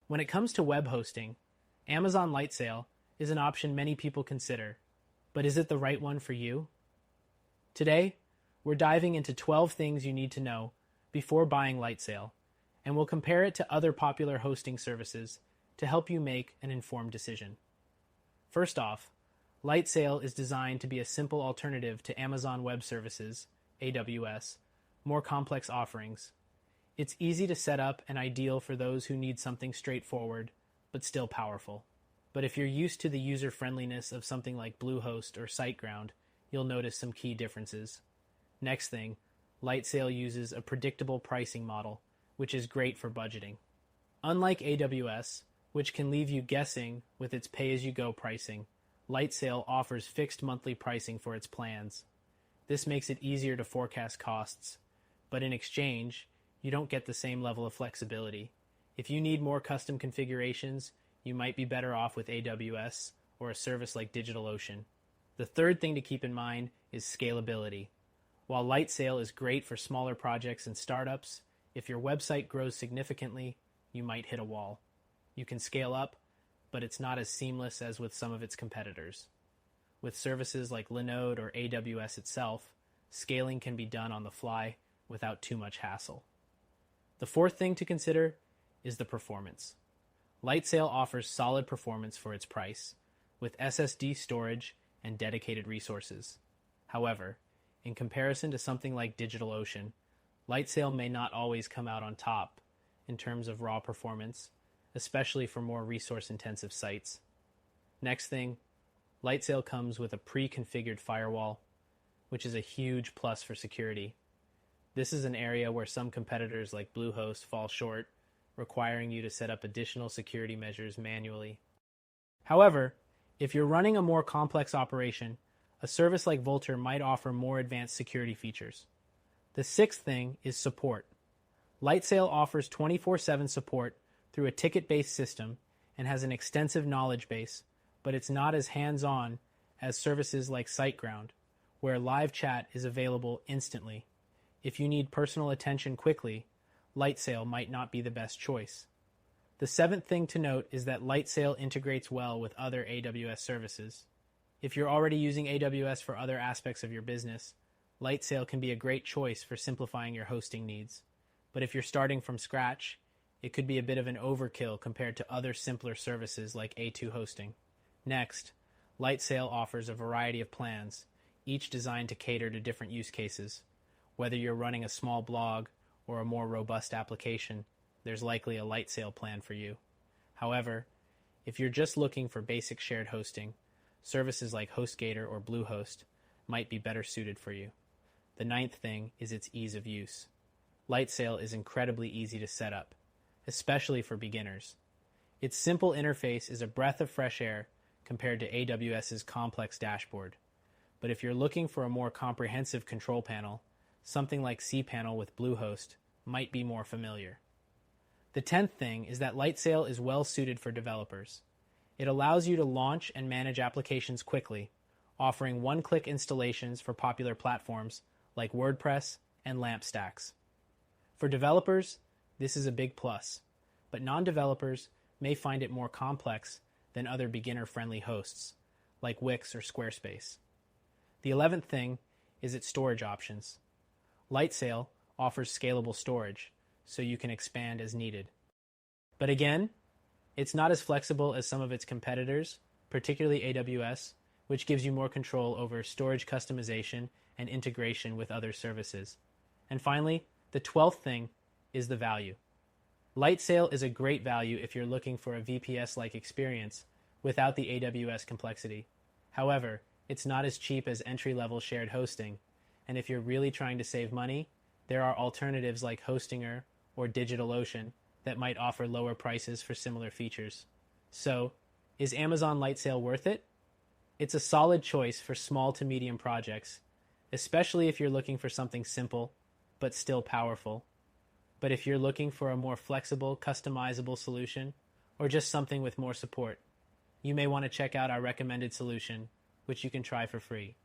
When it comes to web hosting, Amazon Lightsail is an option many people consider, but is it the right one for you? Today, we're diving into 12 things you need to know before buying Lightsail, and we'll compare it to other popular hosting services to help you make an informed decision. First off, Lightsail is designed to be a simple alternative to Amazon Web Services, AWS, more complex offerings. It's easy to set up and ideal for those who need something straightforward, but still powerful. But if you're used to the user-friendliness of something like Bluehost or SiteGround, you'll notice some key differences. Next thing, Lightsail uses a predictable pricing model, which is great for budgeting. Unlike AWS, which can leave you guessing with its pay-as-you-go pricing, Lightsail offers fixed monthly pricing for its plans. This makes it easier to forecast costs, but in exchange, you don't get the same level of flexibility. If you need more custom configurations, you might be better off with AWS or a service like DigitalOcean. The third thing to keep in mind is scalability. While Lightsail is great for smaller projects and startups, if your website grows significantly, you might hit a wall. You can scale up, but it's not as seamless as with some of its competitors. With services like Linode or AWS itself, scaling can be done on the fly without too much hassle. The fourth thing to consider is the performance. Lightsail offers solid performance for its price, with SSD storage and dedicated resources. However, in comparison to something like DigitalOcean, Lightsail may not always come out on top in terms of raw performance, especially for more resource-intensive sites. Next thing, Lightsail comes with a pre-configured firewall, which is a huge plus for security. This is an area where some competitors like Bluehost fall short, requiring you to set up additional security measures manually. However, if you're running a more complex operation, a service like Vultr might offer more advanced security features. The sixth thing is support. Lightsail offers 24/7 support through a ticket-based system and has an extensive knowledge base, but it's not as hands-on as services like SiteGround, where live chat is available instantly. If you need personal attention quickly, Lightsail might not be the best choice. The seventh thing to note is that Lightsail integrates well with other AWS services. If you're already using AWS for other aspects of your business, Lightsail can be a great choice for simplifying your hosting needs. But if you're starting from scratch, it could be a bit of an overkill compared to other simpler services like A2 hosting. Next, Lightsail offers a variety of plans, each designed to cater to different use cases. Whether you're running a small blog or a more robust application, there's likely a Lightsail plan for you. However, if you're just looking for basic shared hosting, services like HostGator or Bluehost might be better suited for you. The ninth thing is its ease of use. Lightsail is incredibly easy to set up, especially for beginners. Its simple interface is a breath of fresh air compared to AWS's complex dashboard. But if you're looking for a more comprehensive control panel, something like cPanel with Bluehost might be more familiar. The 10th thing is that Lightsail is well suited for developers. It allows you to launch and manage applications quickly, offering one-click installations for popular platforms like WordPress and LAMP stacks. For developers, this is a big plus, but non-developers may find it more complex than other beginner-friendly hosts, like Wix or Squarespace. The 11th thing is its storage options. Lightsail offers scalable storage, so you can expand as needed. But again, it's not as flexible as some of its competitors, particularly AWS, which gives you more control over storage customization and integration with other services. And finally, the 12th thing is the value. Lightsail is a great value if you're looking for a VPS-like experience without the AWS complexity. However, it's not as cheap as entry-level shared hosting, and if you're really trying to save money, there are alternatives like Hostinger or DigitalOcean that might offer lower prices for similar features. So, is Amazon Lightsail worth it? It's a solid choice for small to medium projects, especially if you're looking for something simple, but still powerful. But if you're looking for a more flexible, customizable solution, or just something with more support, you may want to check out our recommended solution, which you can try for free.